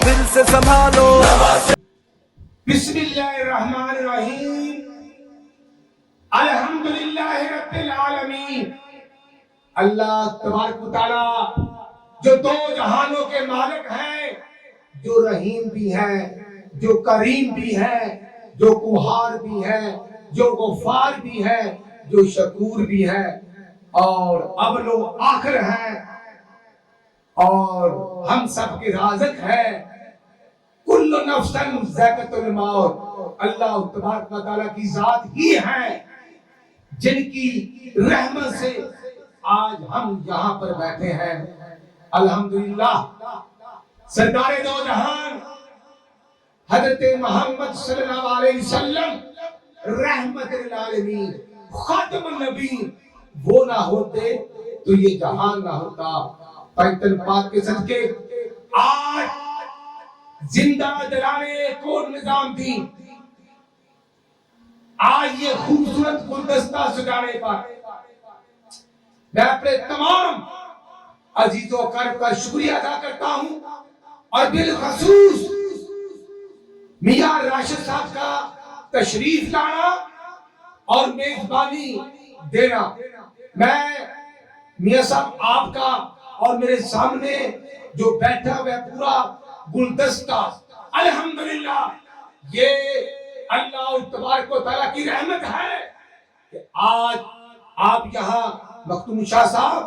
दिल से संभालो। बिस्मिल्लाहिर्रहमानिर्रहीम, अल्हम्दुलिल्लाहि रब्बिल आलमीन। अल्लाह तबारक व तआला जो दो जहानों के मालिक हैं, जो रहीम भी है, जो करीम भी है, जो कुहार भी है, जो गफ्फार भी है, जो शकूर भी है, और अब लोग आखिर हैं और हम सब के राज़िक है। कुल्लु नफ्सन ज़ाइक़तुल मौत। अल्लाह तबारक व तआला की जात ही है जिनकी रहमत से आज हम यहाँ पर बैठे हैं। अल्हम्दुलिल्लाह, सरदारे दो जहान हज़रत मोहम्मद सल्लल्लाहु अलैहि वसल्लम रहमतुल आलमीन खातमुन नबी, वो ना होते तो ये जहान ना होता। पैतन पाक के सदके आज जिंदा जलाने कोड निजाम थी। आज ये खूबसूरत गुलदस्ता सजाने पर मैं अपने तमाम अजीजों कर्म का शुक्रिया अदा करता हूं और बिलखसूस मियां राशिद साहब का तशरीफ लाना और मेजबानी देना। मैं मियां साहब आपका और मेरे सामने जो बैठा हुआ पूरा गुलदस्ता, अल्हम्दुलिल्लाह, ये अल्लाह तबारक व तआला की रहमत है कि आज आप यहाँ मखदूम शाह साहब,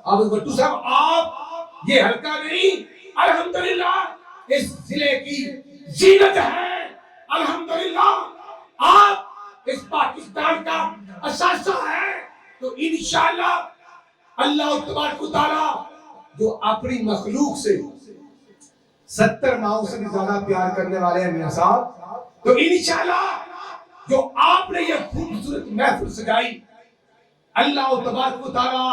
आप भट्टू साहब, आप ये हल्का नहीं, अल्हम्दुलिल्लाह इस जिले की जीनत है। अल्हम्दुलिल्लाह आप इस पाकिस्तान का असासा है। तो इंशाअल्लाह अल्लाह तबारक व तआला जो अपनी मखलूक से 70 माओ से भी ज्यादा प्यार करने वाले हैं मियां साहब, तो इंशाअल्लाह जो आपने ये खूबसूरत महफिल सजाई, अल्लाह तबारक व तआला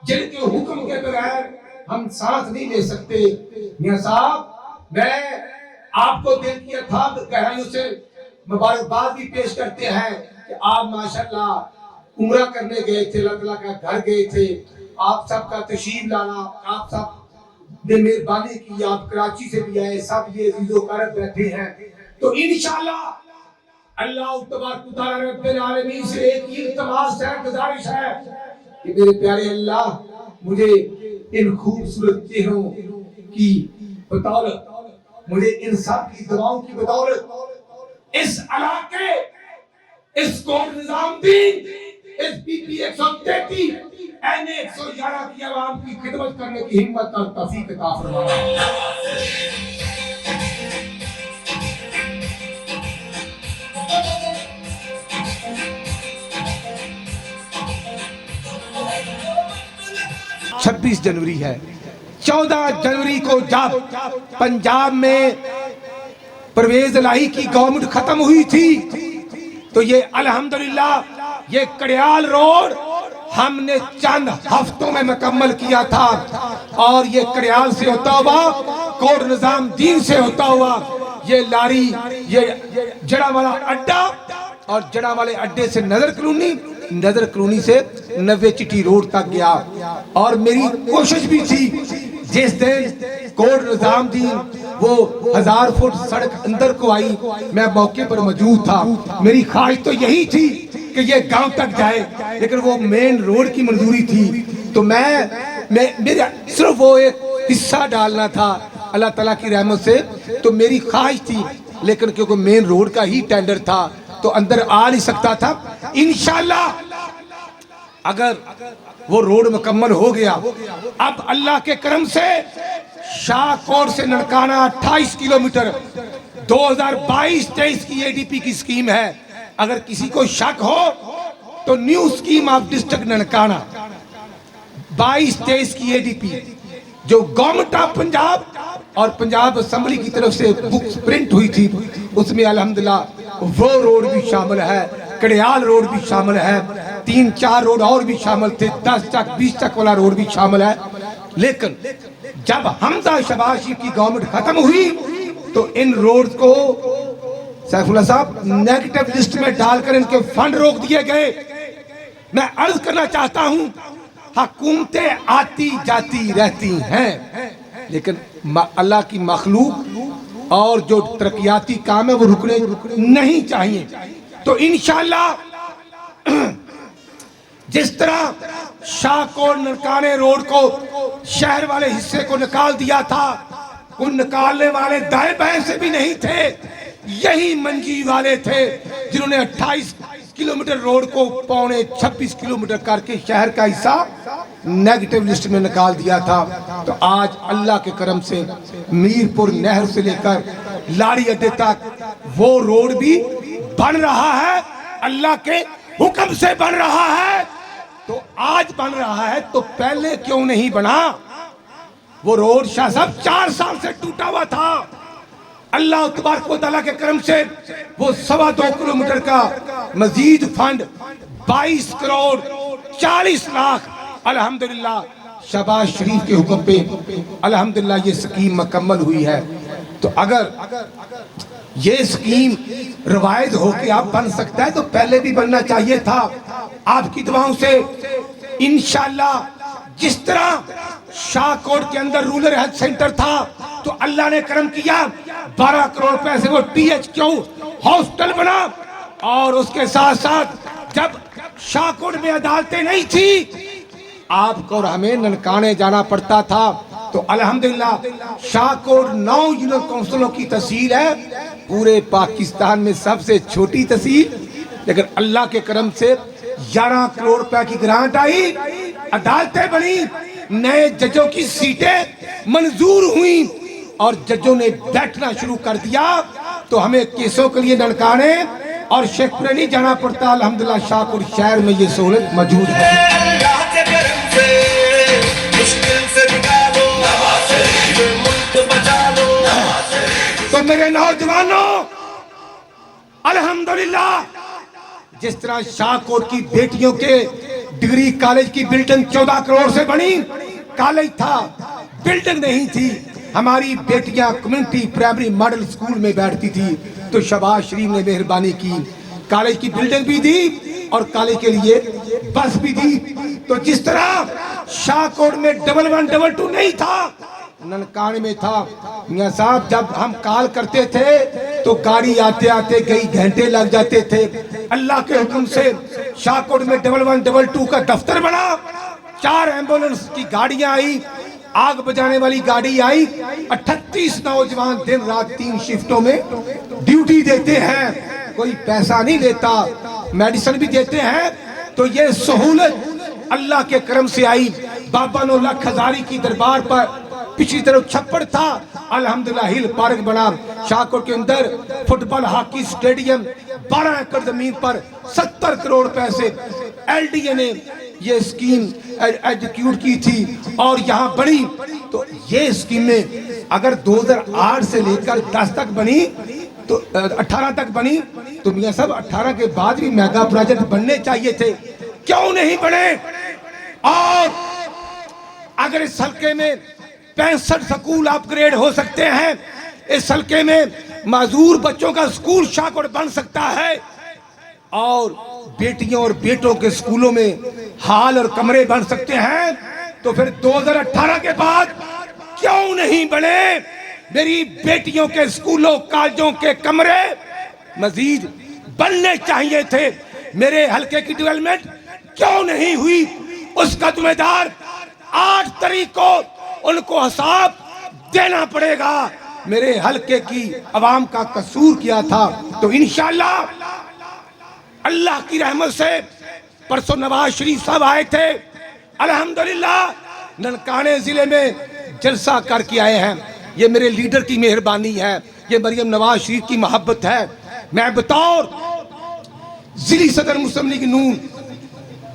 जिनके हुक्म के बगैर हम सांस नहीं ले सकते। मियां साहब, मैं आपको दिल की अथाह गहराइयों से मुबारकबाद भी पेश करते हैं कि आप माशाअल्लाह उम्रा करने गए थे, अल्लाह ताला का घर गए थे, आप सबका तशरीफ लाना, आप सब ने मेहरबानी की, आप कराची से भी आए, सब ये अजीजो करब बैठे हैं। तो इंशाअल्लाह अल्लाह तबारक व तआला रब्बुल आलमीन से एक इल्तिमास है, गुजारिश है कि मेरे प्यारे अल्लाह, मुझे इन खूबसूरत चेहरों की बदौलत, मुझे इन सब की दुआओं की बदौलत इस इलाके, इस कोट निजामुद्दीन, इस बीपी 133 एनए 111 की आवाम की खिदमत करने की हिम्मत और तौफीक अता फरमाए। छब्बीस जनवरी है। 14 जनवरी को जब पंजाब में परवेज इलाही की गवर्नमेंट खत्म हुई थी, तो ये अल्हम्दुलिल्लाह ये कड़ियाल रोड हमने चंद हफ्तों में मुकम्मल किया था। और ये कड़ियाल से होता हुआ कोट निजामुद्दीन से होता हुआ ये लारी, ये जड़ावाला अड्डा, और जड़ावाले अड्डे से नजर कॉलोनी, नजर कॉलोनी से नवे चिट्ठी रोड तक गया। और मेरी कोशिश भी थी, जिस दिन कोट निजामुद्दीन वो 1000 फुट सड़क अंदर को आई, मैं मौके पर मौजूद था। मेरी ख्वाहिश तो यही थी कि ये गांव तक जाए, लेकिन वो मेन रोड की मंजूरी थी। तो मैं मेरा सिर्फ वो एक हिस्सा डालना था अल्लाह ताला की रहमत से, तो मेरी ख्वाहिश थी, लेकिन क्योंकि मेन रोड का ही टेंडर था तो अंदर आ नहीं सकता था। इंशाअल्लाह अगर वो रोड मुकम्मल हो गया, अब अल्लाह के करम से शाहकोट से ननकाना 28 किलोमीटर 2022-23 की एडीपी की स्कीम है। अगर किसी को शक हो तो new scheme of district Nankana 22-23 की एडीपी जो गवर्नमेंट ऑफ पंजाब और पंजाब असेंबली की तरफ से बुक्स प्रिंट हुई थी, उसमें अल्हम्दुलिल्लाह वो रोड भी शामिल है, कड़ियाल रोड भी शामिल है, 3-4 रोड और भी शामिल थे, 10 तक 20 तक वाला रोड भी शामिल है। लेकिन जब हमजा शबाशी की गवर्नमेंट खत्म हुई तो इन रोड को सैफुल्लाह साहब नेगेटिव लिस्ट में डालकर इनके फंड रोक दिए गए। मैं अर्ज करना चाहता हूं, हुकूमतें आती जाती रहती हैं, लेकिन अल्लाह की मखलूक और जो तरक्याती काम है वो रुकने नहीं चाहिए। तो इंशाअल्लाह जिस तरह शाहकोट ननकाने रोड को शहर वाले हिस्से को निकाल दिया था, उन निकालने वाले दाएं बाएं से भी नहीं थे, यही मंजी वाले थे जिन्होंने 28 किलोमीटर रोड को 26 किलोमीटर करके शहर का हिस्सा नेगेटिव लिस्ट में निकाल दिया था। तो आज अल्लाह के करम से मीरपुर नहर से लेकर लाड़ी अड्डे तक वो रोड भी बन रहा है, अल्लाह के हुक्म से बन रहा है। तो आज बन रहा है तो पहले क्यों नहीं बना? वो रोड शाह साहब 4 साल से टूटा हुआ था। अल्लाह तबारक व तआला के करम से वो 2.25 किलोमीटर का मजीद फंड 22 करोड़ 40 लाख अल्हम्दुलिल्लाह शहबाज शरीफ के हुक्म पे अल्हम्दुलिल्लाह ये स्कीम मुकम्मल हुई है। तो अगर ये स्कीम रिवाइज होके आप बन सकता है तो पहले भी बनना चाहिए था। आपकी दुआओं से इंशाअल्लाह जिस तरह शाहकोट के अंदर रूरल हेल्थ सेंटर था तो अल्लाह ने करम किया, 12 करोड़ रुपए से वो THQ हॉस्पिटल बना। और उसके साथ साथ जब शाहकोट में अदालतें नहीं थी, आपको और हमें ननकाने जाना पड़ता था। तो अल्हम्दुलिल्लाह शाहकोट 9 यूनियन काउंसिलों की तहसील है, पूरे पाकिस्तान में सबसे छोटी तहसील, लेकिन अल्लाह के करम से 11 करोड़ रुपए की ग्रांट आई, अदालतें बनी, नए जजों की सीटें मंजूर हुई और जजों ने बैठना शुरू कर दिया। तो हमें केसों के लिए ननकाने और शेखपुरे नहीं जाना पड़ता। अल्हम्दुलिल्लाह शाहकोट शहर में ये सहूलत मौजूद है। तो मेरे नौजवानों, अल्हम्दुलिल्लाह जिस तरह शाहकोट की बेटियों के डिग्री कॉलेज की बिल्डिंग 14 करोड़ से बनी, कॉलेज था बिल्डिंग नहीं थी, हमारी बेटियां कम्युनिटी प्राइमरी मॉडल स्कूल में बैठती थी। तो शहबाज शरीफ ने मेहरबानी की, कॉलेज की बिल्डिंग भी दी और कॉलेज के लिए बस भी दी। तो जिस तरह शाहकोट में 1112 नहीं था, ननकाने में था। मियां साहब जब हम कॉल करते थे तो गाड़ी आते आते कई घंटे लग जाते थे। अल्लाह के हुक्म से शाहकोट में 1112 का दफ्तर बना, 4 एम्बुलेंस की गाड़ियां आई, आग बुझाने वाली गाड़ी आई, 38 नौजवान दिन रात 3 शिफ्टों में ड्यूटी देते हैं, कोई पैसा नहीं लेता, मेडिसिन भी देते हैं। तो ये सहूलत अल्लाह के करम से आई। बाबा नौलख हजारी की दरबार पर पिछली तरफ छप्पड़ था, अल्हम्दुलिल्लाह हिल पार्क बना। शाहकोट के अंदर फुटबॉल हॉकी स्टेडियम 12 एकड़ जमीन पर 70 करोड़ रुपए से LDA ने ये स्कीम एग्जीक्यूट की थी और यहाँ बनी। तो ये स्कीमें अगर 2008 से लेकर 10 तक बनी तो 18 तक बनी, तो मियां साहब 18 के बाद भी मेगा प्रोजेक्ट बनने चाहिए थे, क्यों नहीं बने? और अगर इस हल्के में 65 स्कूल अपग्रेड हो सकते हैं, इस हल्के में माजूर बच्चों का स्कूल शाहकोट बन सकता है और बेटियों और बेटों के स्कूलों में हॉल और कमरे बन सकते हैं, तो फिर 2018 के बाद क्यों नहीं बने? मेरी बेटियों के स्कूलों कॉलेजों के कमरे मजीद बनने चाहिए थे। मेरे हल्के की डेवलपमेंट क्यों नहीं हुई? उसका जिम्मेदार 8 तारीख को उनको हिसाब देना पड़ेगा। मेरे हल्के की आवाम का कसूर किया था। तो इंशाअल्लाह अल्लाह की रहमत से परसों नवाज शरीफ साहब आए थे, अल्हम्दुलिल्लाह ननकाने जिले में जलसा करके आए हैं। ये मेरे लीडर की मेहरबानी है, ये मरियम नवाज शरीफ की मोहब्बत है। मैं बतौर जिली सदर मुस्लिम लीग नून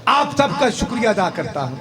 आप सबका शुक्रिया अदा करता हूँ।